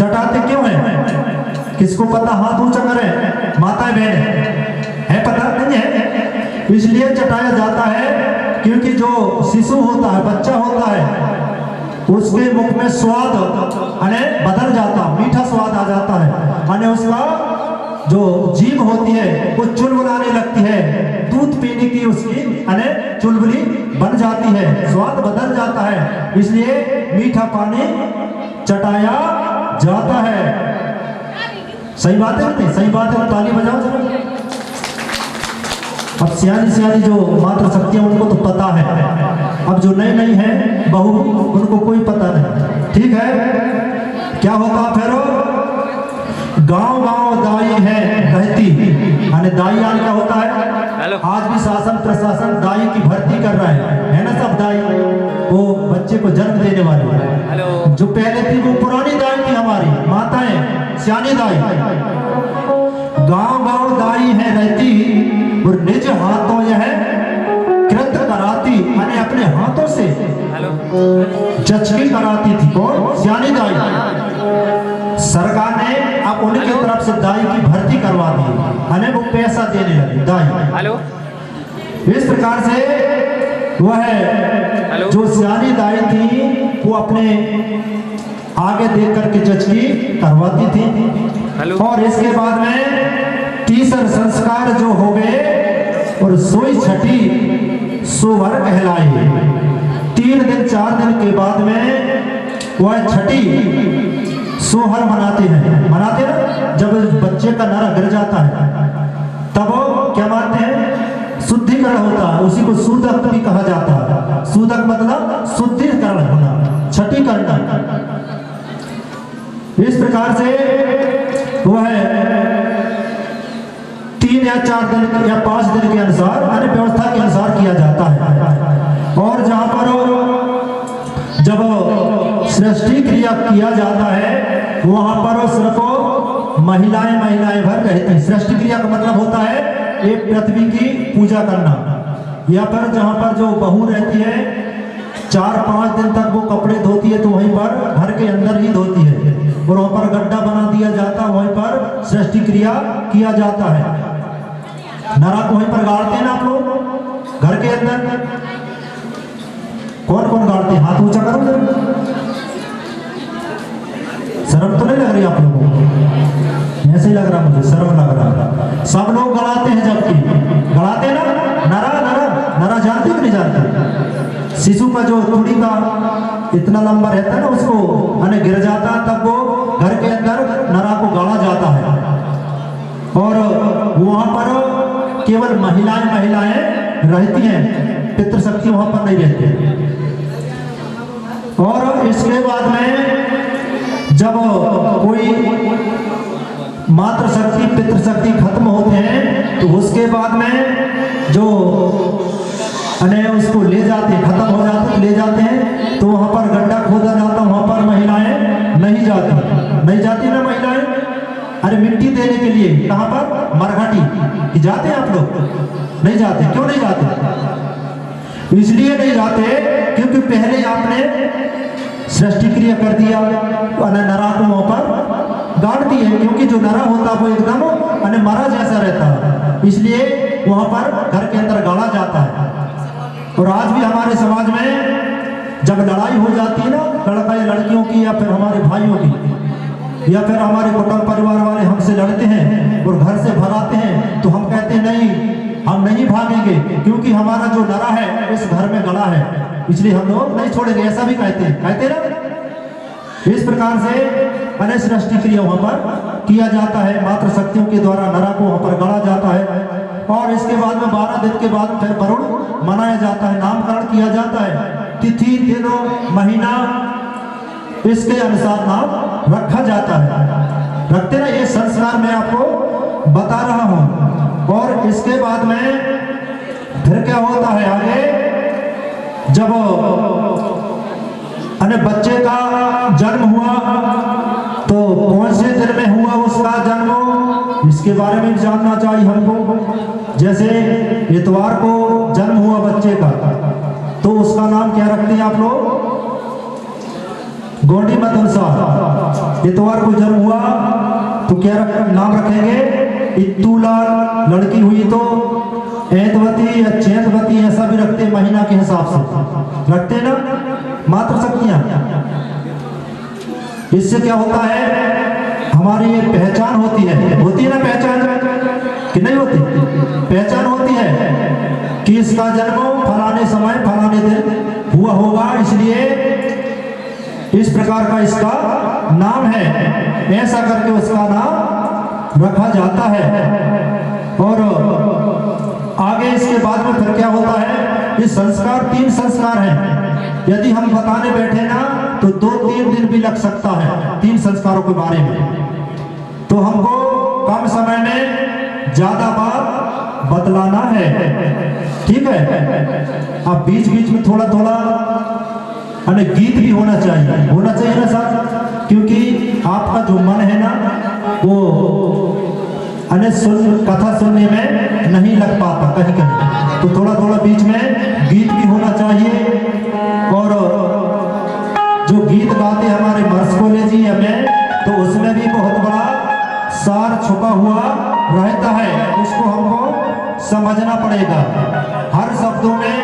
चटाते क्यों हैं? किसको पता? हाथ ऊंचा करें, माताएं बहन है, पता नहीं है। इसलिए चटाया जाता है क्योंकि जो शिशु होता है, बच्चा होता है, उसके मुख में स्वाद बदल जाता, मीठा स्वाद आ जाता है, उसका जो जीभ होती है वो चुलबुलाने लगती है, दूध पीने की उसकी चुलबुली बन जाती है, स्वाद बदल जाता है, इसलिए मीठा पानी चटाया जाता है। सही बात है नहीं? सही बात है, ताली बजाओ जरा। अब सियानी जो मात्र शक्तियां उनको तो पता है, अब जो नई नई है बहू उनको कोई पता नहीं। ठीक है, क्या होता फिर? गांव गांव दाई है रहती, दाई क्या होता है? आज भी शासन प्रशासन दाई की भर्ती कर रहा है ना, सब दाई वो बच्चे को जन्म देने वाले। जो पहले थी वो पुरानी दाई थी, हमारी माताएं सियानी दाई। गांव गांव दाई है रहती और निज हाथों यह कृत कराती, अपने हाथों से जचकी कराती थी। कौन? सियानी दाई। सरकार ने अब उनकी तरफ से दाई की भर्ती करवा दी, वो पैसा देने लगी दाई। इस प्रकार से वह जो सियानी दाई थी वो अपने आगे देख करके जचकी करवाती थी। और इसके बाद में तीसरा संस्कार जो हो गए और सोई छठी सोहर कहलाई। 3 दिन 4 दिन के बाद में वह छठी सोहर मनाते हैं ना, जब बच्चे का नरा गिर जाता है तब क्या मानते हैं? शुद्धिकरण होता है, उसी को सूदक भी कहा जाता है। सूदक मतलब शुद्धिकरण होना, छठी करना। इस प्रकार से वह 3 या 4 दिन या 5 दिन के अनुसार व्यवस्था के अनुसार किया जाता है। और जहां पर जब सृष्टि क्रिया किया जाता है वहां पर सिर्फ महिलाएं भर रहती हैं। सृष्टि क्रिया का मतलब होता है एक पृथ्वी की पूजा करना, या फिर जहां पर जो बहू रहती है 4-5 दिन तक वो कपड़े धोती है तो वहीं पर घर के अंदर ही धोती है, और वहां पर गड्ढा बना दिया जाता है, वहीं पर सृष्टि क्रिया किया जाता है। नरा को वहीं पर गाड़ते हैं ना आप लोग घर के अंदर? कौन कौन गाड़ते हैं? हाथ ऊंचा करो। शर्म तो नहीं लग रही आप लोगों को? ऐसे ही लग रहा, मुझे शर्म लग रहा। सब लोग गड़ाते हैं, जबकि गड़ाते ना नरा जानते कि नहीं जानते? शिशु का जो कुड़ी का इतना लंबा रहता है ना, उसको गिर जाता है, तब वो घर के अंदर नरा को गाड़ा जाता है। और वहां पर केवल महिलाएं रहती हैं, पितृशक्ति वहां पर नहीं रहती। और इसके बाद में जब कोई मातृशक्ति पितृशक्ति खत्म होते हैं तो उसके बाद में जो उसको ले जाते, खत्म हो जाते, ले जाते हैं तो वहां पर गड्ढा खोदा जाता, वहां पर महिलाएं नहीं जाती ना महिलाएं। अरे मिट्टी देने के लिए कहां पर? मरघटी जाते हैं आप लोग? नहीं जाते। क्यों नहीं जाते? इसलिए नहीं जाते क्योंकि पहले आपने सृष्टि क्रिया कर दिया, नरा को वहां पर गाड़ दिए, क्योंकि जो नरा होता वो एकदम मरा जैसा रहता है, इसलिए वहां पर घर के अंदर गाड़ा जाता है। और आज भी हमारे समाज में जब लड़ाई हो जाती है ना, लड़का या लड़कियों की या फिर हमारे भाइयों की, या फिर हमारे कुटुंब परिवार वाले हमसे लड़ते हैं और घर से भगाते हैं, तो हम कहते हैं नहीं, हम नहीं भागेंगे, क्योंकि हमारा जो नरा है इस घर में गड़ा है, इसलिए हम लोग नहीं छोड़ेंगे। ऐसा भी कहते ना। इस प्रकार से सृष्टि क्रिया वहां पर किया जाता है, मातृ शक्तियों के द्वारा नरा को वहां पर गढ़ा जाता है। और इसके बाद में 12 दिन के बाद फिर वरुण मनाया जाता है, नामकरण किया जाता है, तिथि दिनों महीना इसके अनुसार नाम रखा जाता है। रखते ना, ये संस्कार मैं आपको बता रहा हूं। और इसके बाद में फिर क्या होता है आगे, जब बच्चे का जन्म हुआ तो कौन से दिन में हुआ उसका जन्म, इसके बारे में जानना चाहिए हमको। जैसे इतवार को जन्म हुआ बच्चे का तो उसका नाम क्या रखते हैं आप लोग? गौंडी मत अनुसार इतवार को जन्म हुआ तो क्या नाम रखेंगे? इत्तूलाल। लड़की हुई तो ऐतवती या चैतवती, ऐसा भी रखते महीना के हिसाब से रखते ना, मात्र शक्तियां। इससे क्या होता है, हमारी ये पहचान होती है ना पहचान कि नहीं होती? पहचान होती है कि इसका जन्म फलाने समय फलाने दिन हुआ होगा, इसलिए इस प्रकार का इसका नाम है, ऐसा करके उसका नाम रखा जाता है। और आगे इसके बाद में फिर क्या होता है, ये संस्कार 3 संस्कार हैं। यदि हम बताने बैठे ना तो 2-3 दिन भी लग सकता है 3 संस्कारों के बारे में, तो हमको कम समय में ज्यादा बात बतलाना है, ठीक है। अब बीच बीच में थोड़ा थोड़ा गीत भी होना चाहिए ना साहब, क्योंकि आपका जो मन है ना वो कथा सुनने में नहीं लग पाता कहीं कहीं, तो थोड़ा थोड़ा बीच में गीत भी होना चाहिए। और जो गीत गाते हमारे मर्सकोले जी हमें, तो उसमें भी बहुत बड़ा सार छुपा हुआ रहता है, उसको हमको समझना पड़ेगा। हर शब्दों में